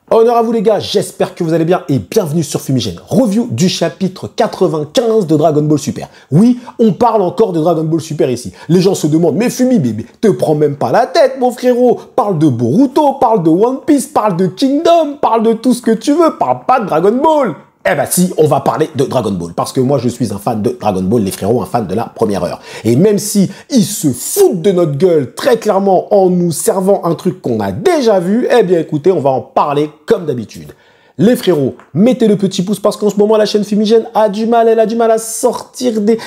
Honneur à vous les gars, j'espère que vous allez bien et bienvenue sur Fumigène. Review du chapitre 95 de Dragon Ball Super. Oui, on parle encore de Dragon Ball Super ici. Les gens se demandent, mais Fumi bébé, te prends même pas la tête mon frérot. Parle de Boruto, parle de One Piece, parle de Kingdom, parle de tout ce que tu veux, parle pas de Dragon Ball. Eh ben si, on va parler de Dragon Ball, parce que moi je suis un fan de Dragon Ball, les frérots, un fan de la première heure. Et même si ils se foutent de notre gueule très clairement en nous servant un truc qu'on a déjà vu, eh bien écoutez, on va en parler comme d'habitude. Les frérots, mettez le petit pouce parce qu'en ce moment la chaîne Fumigène a du mal, elle a du mal à sortir des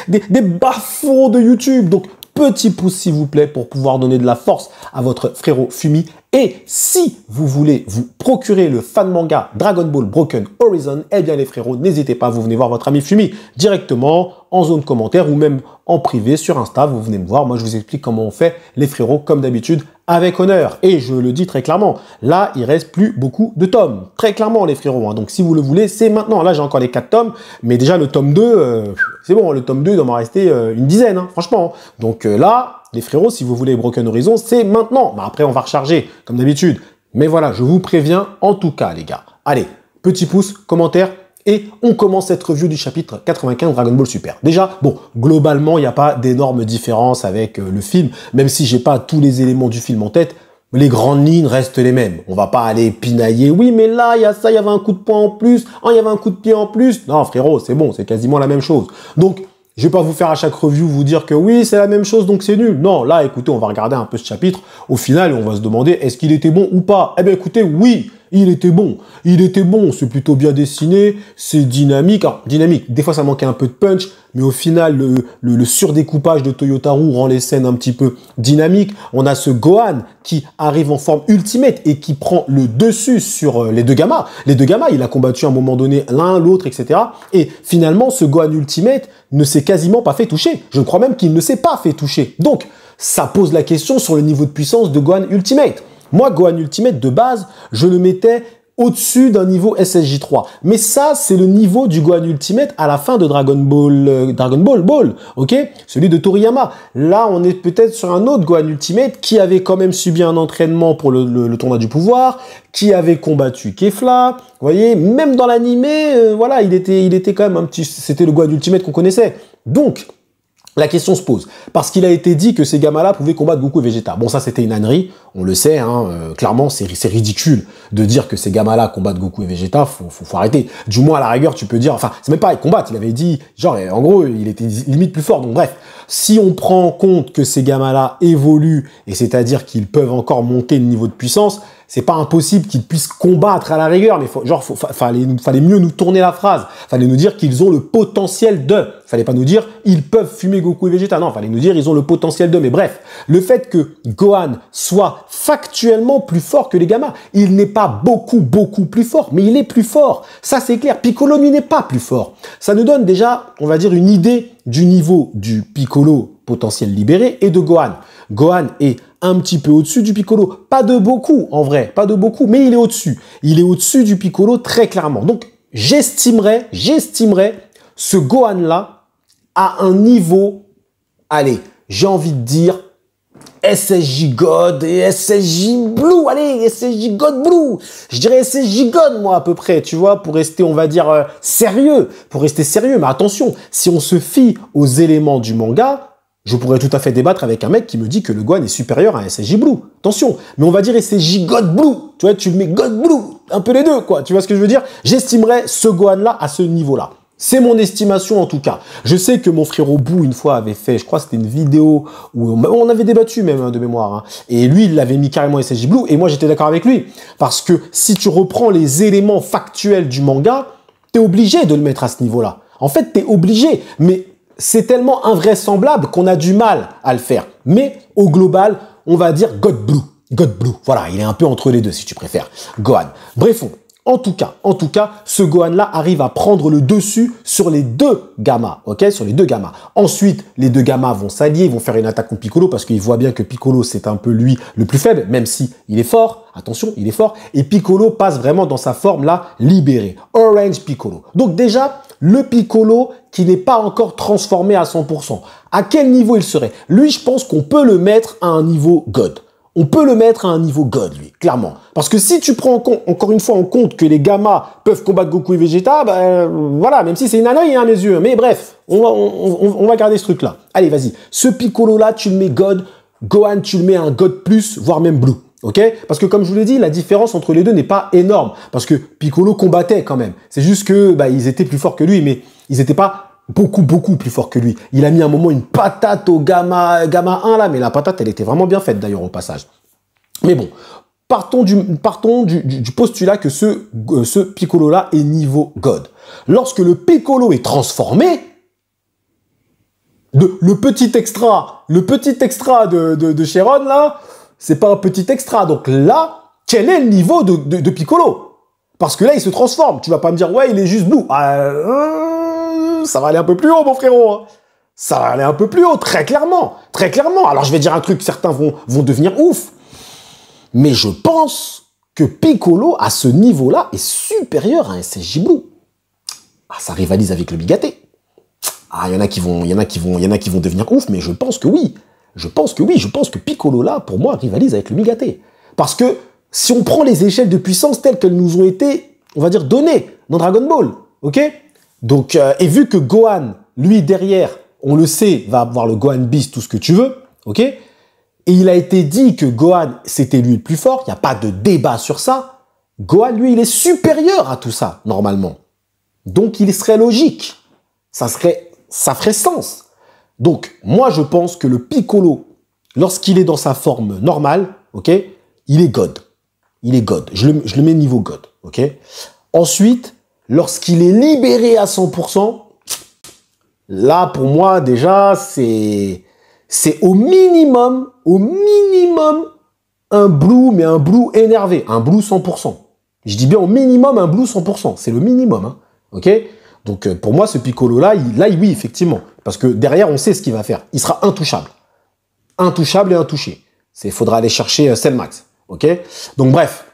bas-fonds de YouTube. Donc petit pouce s'il vous plaît pour pouvoir donner de la force à votre frérot Fumi. Et si vous voulez vous procurer le fan manga Dragon Ball Broken Horizon, eh bien les frérots, n'hésitez pas, vous venez voir votre ami Fumi directement en zone commentaire ou même en privé sur Insta, vous venez me voir, moi je vous explique comment on fait les frérots comme d'habitude avec honneur. Et je le dis très clairement, là il reste plus beaucoup de tomes, très clairement les frérots, hein. Donc si vous le voulez, c'est maintenant. Là j'ai encore les 4 tomes, mais déjà le tome 2, c'est bon, le tome 2 il doit m'en rester une dizaine, hein, franchement. Donc là, les frérots, si vous voulez Broken Horizon, c'est maintenant. Bah, après, on va recharger, comme d'habitude. Mais voilà, je vous préviens en tout cas, les gars. Allez, petit pouce, commentaire, et on commence cette review du chapitre 95 Dragon Ball Super. Déjà, bon, globalement, il n'y a pas d'énormes différences avec le film, même si j'ai pas tous les éléments du film en tête. Les grandes lignes restent les mêmes. On va pas aller pinailler. Oui, mais là, il y a ça, il y avait un coup de poing en plus. Il y avait un coup de pied en plus. Non, frérot, c'est bon, c'est quasiment la même chose. Donc, je vais pas vous faire à chaque review vous dire que oui, c'est la même chose, donc c'est nul. Non, là, écoutez, on va regarder un peu ce chapitre. Au final, on va se demander, est-ce qu'il était bon ou pas? Eh bien, écoutez, oui, il était bon. Il était bon, c'est plutôt bien dessiné, c'est dynamique. Alors, dynamique, des fois, ça manquait un peu de punch, mais au final, le surdécoupage de Toyotaru rend les scènes un petit peu dynamiques. On a ce Gohan qui arrive en forme ultimate et qui prend le dessus sur les deux gammas. Les deux gammas, il a combattu à un moment donné l'un, l'autre, etc. Et finalement, ce Gohan ultimate ne s'est quasiment pas fait toucher. Je crois même qu'il ne s'est pas fait toucher. Donc, ça pose la question sur le niveau de puissance de Gohan ultimate. Moi, Gohan ultimate, de base, je le mettais au-dessus d'un niveau SSJ3. Mais ça, c'est le niveau du Gohan Ultimate à la fin de Dragon Ball, ok? Celui de Toriyama. Là, on est peut-être sur un autre Gohan Ultimate qui avait quand même subi un entraînement pour le tournoi du pouvoir, qui avait combattu Kefla. Vous voyez, même dans l'animé, voilà, il était quand même un petit... C'était le Gohan Ultimate qu'on connaissait. Donc, la question se pose, parce qu'il a été dit que ces gamins-là pouvaient combattre Goku et Vegeta. Bon, ça, c'était une ânerie, on le sait, hein, clairement, c'est ridicule de dire que ces gamins-là combattent Goku et Vegeta, faut arrêter. Du moins, à la rigueur, tu peux dire, enfin, c'est même pas, ils combattent, il avait dit, genre, en gros, il était limite plus fort, donc bref. Si on prend en compte que ces gamins-là évoluent, et c'est-à-dire qu'ils peuvent encore monter le niveau de puissance, c'est pas impossible qu'ils puissent combattre à la rigueur, mais fallait mieux nous tourner la phrase. Fallait nous dire qu'ils ont le potentiel de. Fallait pas nous dire ils peuvent fumer Goku et Vegeta. Non, fallait nous dire ils ont le potentiel de. Mais bref, le fait que Gohan soit factuellement plus fort que les gamins, il n'est pas beaucoup plus fort, mais il est plus fort. Ça c'est clair. Piccolo lui n'est pas plus fort. Ça nous donne déjà, on va dire, une idée du niveau du Piccolo potentiel libéré et de Gohan. Gohan est un petit peu au-dessus du Piccolo. Pas de beaucoup, en vrai. Pas de beaucoup, mais il est au-dessus. Il est au-dessus du Piccolo très clairement. Donc, j'estimerais ce Gohan-là à un niveau, allez, j'ai envie de dire SSJ God et SSJ Blue. Allez, SSJ God Blue. Je dirais SSJ God, moi, à peu près, tu vois, pour rester, on va dire, sérieux. Pour rester sérieux. Mais attention, si on se fie aux éléments du manga, je pourrais tout à fait débattre avec un mec qui me dit que le Gohan est supérieur à SSJ Blue. Attention, mais on va dire SSJ God Blue. Tu vois, tu mets God Blue, un peu les deux, quoi. Tu vois ce que je veux dire? J'estimerais ce Gohan-là à ce niveau-là. C'est mon estimation en tout cas. Je sais que mon frère Bou une fois avait fait, je crois que c'était une vidéo où on avait débattu même hein, de mémoire. Hein, et lui, il l'avait mis carrément SSJ Blue et moi j'étais d'accord avec lui. Parce que si tu reprends les éléments factuels du manga, t'es obligé de le mettre à ce niveau-là. En fait, t'es obligé. Mais c'est tellement invraisemblable qu'on a du mal à le faire. Mais au global, on va dire God Blue. God Blue. Voilà, il est un peu entre les deux si tu préfères. Gohan. Bref, en tout cas, ce Gohan-là arrive à prendre le dessus sur les deux gammas, ok? Sur les deux gammas. Ensuite, les deux gammas vont s'allier, ils vont faire une attaque contre Piccolo parce qu'ils voient bien que Piccolo, c'est un peu lui le plus faible, même si il est fort. Attention, il est fort. Et Piccolo passe vraiment dans sa forme-là libérée. Orange Piccolo. Donc déjà, le Piccolo qui n'est pas encore transformé à 100%. À quel niveau il serait? Lui, je pense qu'on peut le mettre à un niveau God. on peut le mettre à un niveau God, lui, clairement. Parce que si tu prends encore une fois en compte que les gammas peuvent combattre Goku et Vegeta, voilà, même si c'est une ânerie à mes yeux. Mais bref, on va garder ce truc-là. Allez, vas-y. Ce Piccolo-là, tu le mets God. Gohan, tu le mets un God+, voire même Blue. Ok? Parce que comme je vous l'ai dit, la différence entre les deux n'est pas énorme. Parce que Piccolo combattait quand même. C'est juste que ils étaient plus forts que lui, mais ils n'étaient pas beaucoup plus forts que lui. Il a mis un moment une patate au gamma 1 là, mais la patate, elle était vraiment bien faite d'ailleurs au passage. Mais bon, partons du postulat que ce Piccolo-là est niveau God. Lorsque le Piccolo est transformé, le petit extra de Shenron là, c'est pas un petit extra. Donc là, quel est le niveau de Piccolo? Parce que là, il se transforme. Tu vas pas me dire, ouais, il est juste Blue. Ça va aller un peu plus haut, mon frérot. Hein. Ça va aller un peu plus haut, très clairement. Très clairement. Alors, je vais dire un truc, certains vont devenir ouf. Mais je pense que Piccolo, à ce niveau-là, est supérieur à un SSJ Blue. Ça rivalise avec le Bigaté. Il y en a qui vont devenir ouf, mais je pense que oui. Je pense que Piccolo, là, pour moi, rivalise avec le Bigaté. Parce que si on prend les échelles de puissance telles qu'elles nous ont été, on va dire, données dans Dragon Ball, ok? Donc, et vu que Gohan, lui, derrière, on le sait, va avoir le Gohan Beast, tout ce que tu veux, ok? Et il a été dit que Gohan, c'était lui le plus fort, il n'y a pas de débat sur ça. Gohan, lui, il est supérieur à tout ça, normalement. Donc, il serait logique. Ça ferait sens. Donc, moi, je pense que le Piccolo, lorsqu'il est dans sa forme normale, ok, il est God. Il est God. Je le mets niveau God, ok? Ensuite, lorsqu'il est libéré à 100%, là, pour moi, déjà, c'est au minimum, un Blue, mais un Blue énervé, un Blue 100%. Je dis bien au minimum un Blue 100%, c'est le minimum, hein, ok? Donc, pour moi, ce Piccolo-là, oui, effectivement, parce que derrière, on sait ce qu'il va faire. Il sera intouchable. Intouchable et intouché. Il faudra aller chercher Cell Max, ok? Donc, bref,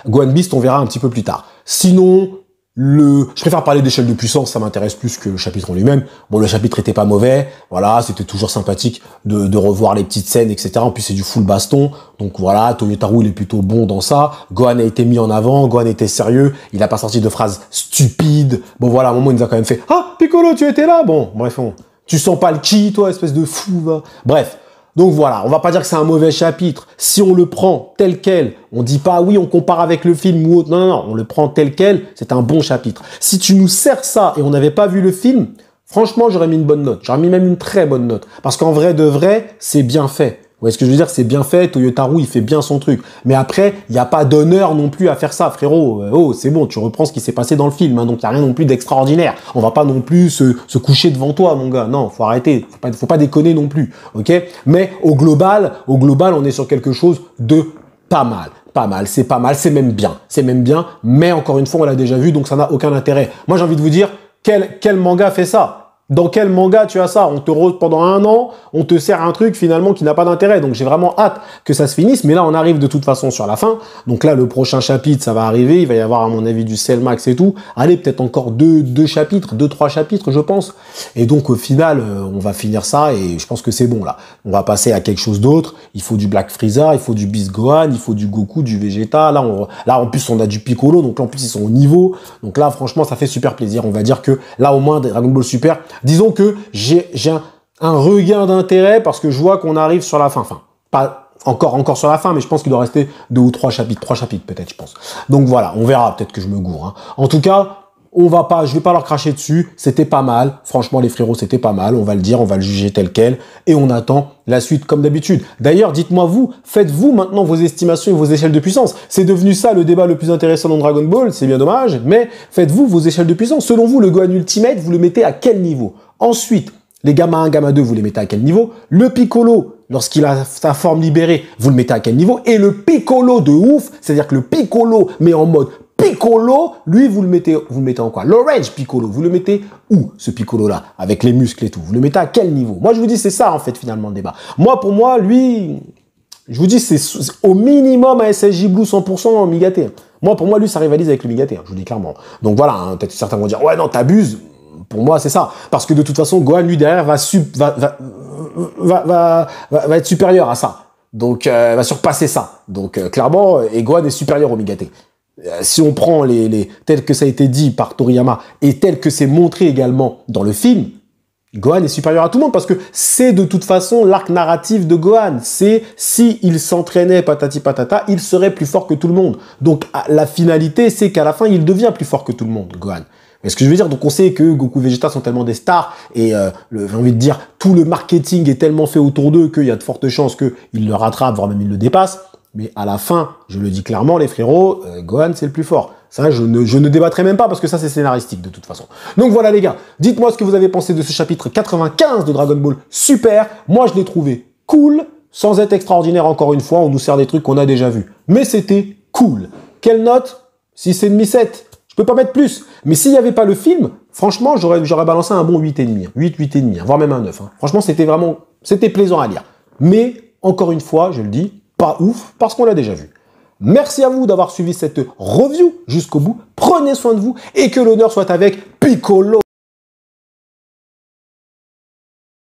Gohan Beast, on verra un petit peu plus tard. Sinon, je préfère parler d'échelle de puissance, ça m'intéresse plus que le chapitre en lui-même. Bon, le chapitre était pas mauvais, voilà, c'était toujours sympathique de revoir les petites scènes, etc. En plus, c'est du full baston, donc voilà, Toyotaru, il est plutôt bon dans ça. Gohan a été mis en avant, Gohan était sérieux, il a pas sorti de phrases stupides. Bon, voilà, à un moment, il nous a quand même fait « Ah, Piccolo, tu étais là ?» Bon, bref, tu sens pas le ki, toi, espèce de fou, va. Bref. Donc voilà, on va pas dire que c'est un mauvais chapitre. Si on le prend tel quel, on dit pas oui, on compare avec le film ou autre. Non, on le prend tel quel, c'est un bon chapitre. Si tu nous sers ça et on n'avait pas vu le film, franchement, j'aurais mis une bonne note. J'aurais mis même une très bonne note. Parce qu'en vrai de vrai, c'est bien fait. Vous voyez ce que je veux dire? C'est bien fait, Toyotaru, il fait bien son truc. Mais après, il n'y a pas d'honneur non plus à faire ça, frérot. Oh, c'est bon, tu reprends ce qui s'est passé dans le film, hein, donc il n'y a rien non plus d'extraordinaire. On va pas non plus se coucher devant toi, mon gars. Non, faut arrêter. Faut pas déconner non plus, ok? Mais au global, on est sur quelque chose de pas mal. C'est pas mal, c'est même bien. Mais encore une fois, on l'a déjà vu, donc ça n'a aucun intérêt. Moi, j'ai envie de vous dire, quel manga fait ça? Dans quel manga tu as ça? On te rose pendant un an, on te sert un truc finalement qui n'a pas d'intérêt. Donc j'ai vraiment hâte que ça se finisse. Mais là, on arrive de toute façon sur la fin. Donc là, le prochain chapitre, ça va arriver. Il va y avoir à mon avis du Cell Max et tout. Allez, peut-être encore deux chapitres, 2-3 chapitres, je pense. Et donc au final, on va finir ça et je pense que c'est bon là. On va passer à quelque chose d'autre. Il faut du Black Frieza, il faut du Beast Gohan, il faut du Goku, du Vegeta. Là, en plus, on a du Piccolo. Donc là, en plus, ils sont au niveau. Donc là, franchement, ça fait super plaisir. On va dire que là, au moins, Dragon Ball Super, disons que j'ai un regain d'intérêt parce que je vois qu'on arrive sur la fin. Enfin, pas encore sur la fin, mais je pense qu'il doit rester 2 ou 3 chapitres. 3 chapitres peut-être, je pense. Donc voilà, on verra. Peut-être que je me gourre. Hein. En tout cas, je vais pas leur cracher dessus. C'était pas mal. Franchement, les frérots, c'était pas mal. On va le dire, on va le juger tel quel. Et on attend la suite comme d'habitude. D'ailleurs, dites-moi vous, faites-vous maintenant vos estimations et vos échelles de puissance. C'est devenu ça le débat le plus intéressant dans Dragon Ball. C'est bien dommage. Mais faites-vous vos échelles de puissance. Selon vous, le Gohan Ultimate, vous le mettez à quel niveau? Ensuite, les gamma 1, gamma 2, vous les mettez à quel niveau? Le Piccolo, lorsqu'il a sa forme libérée, vous le mettez à quel niveau? Et le Piccolo de ouf, c'est-à-dire que le Piccolo, mais en mode Piccolo, lui, vous le mettez en quoi? L'Orange Piccolo, vous le mettez où, ce Piccolo-là? Avec les muscles et tout. Vous le mettez à quel niveau? Moi, je vous dis, c'est ça, en fait, finalement, le débat. Moi, pour moi, lui, je vous dis, c'est au minimum un SSJ Blue 100% en Migaté. Moi, pour moi, lui, ça rivalise avec le Migaté, je vous dis clairement. Donc voilà, hein, peut-être certains vont dire, ouais, non, t'abuses. Pour moi, c'est ça. Parce que de toute façon, Gohan, lui, derrière, va être supérieur à ça. Donc, elle va surpasser ça. Donc, clairement, et Gohan est supérieur au Migate. Si on prend tel que ça a été dit par Toriyama et tel que c'est montré également dans le film, Gohan est supérieur à tout le monde parce que c'est de toute façon l'arc narratif de Gohan. C'est s'il s'entraînait patati patata, il serait plus fort que tout le monde. Donc la finalité, c'est qu'à la fin, il devient plus fort que tout le monde, Gohan. Mais ce que je veux dire, donc on sait que Goku Vegeta sont tellement des stars et j'ai envie de dire, tout le marketing est tellement fait autour d'eux qu'il y a de fortes chances qu'ils le rattrapent, voire même ils le dépassent. Mais à la fin, je le dis clairement, les frérots, Gohan c'est le plus fort. Ça, je ne débattrai même pas parce que ça, c'est scénaristique de toute façon. Donc voilà les gars, dites-moi ce que vous avez pensé de ce chapitre 95 de Dragon Ball Super. Moi, je l'ai trouvé cool, sans être extraordinaire encore une fois. On nous sert des trucs qu'on a déjà vus. Mais c'était cool. Quelle note? 6,5, 7. Je peux pas mettre plus. Mais s'il n'y avait pas le film, franchement, j'aurais balancé un bon 8,5. 8, 8,5, voire même un 9. Hein. Franchement, c'était plaisant à lire. Mais, encore une fois, je le dis, pas ouf, parce qu'on l'a déjà vu. Merci à vous d'avoir suivi cette review jusqu'au bout. Prenez soin de vous et que l'honneur soit avec Piccolo.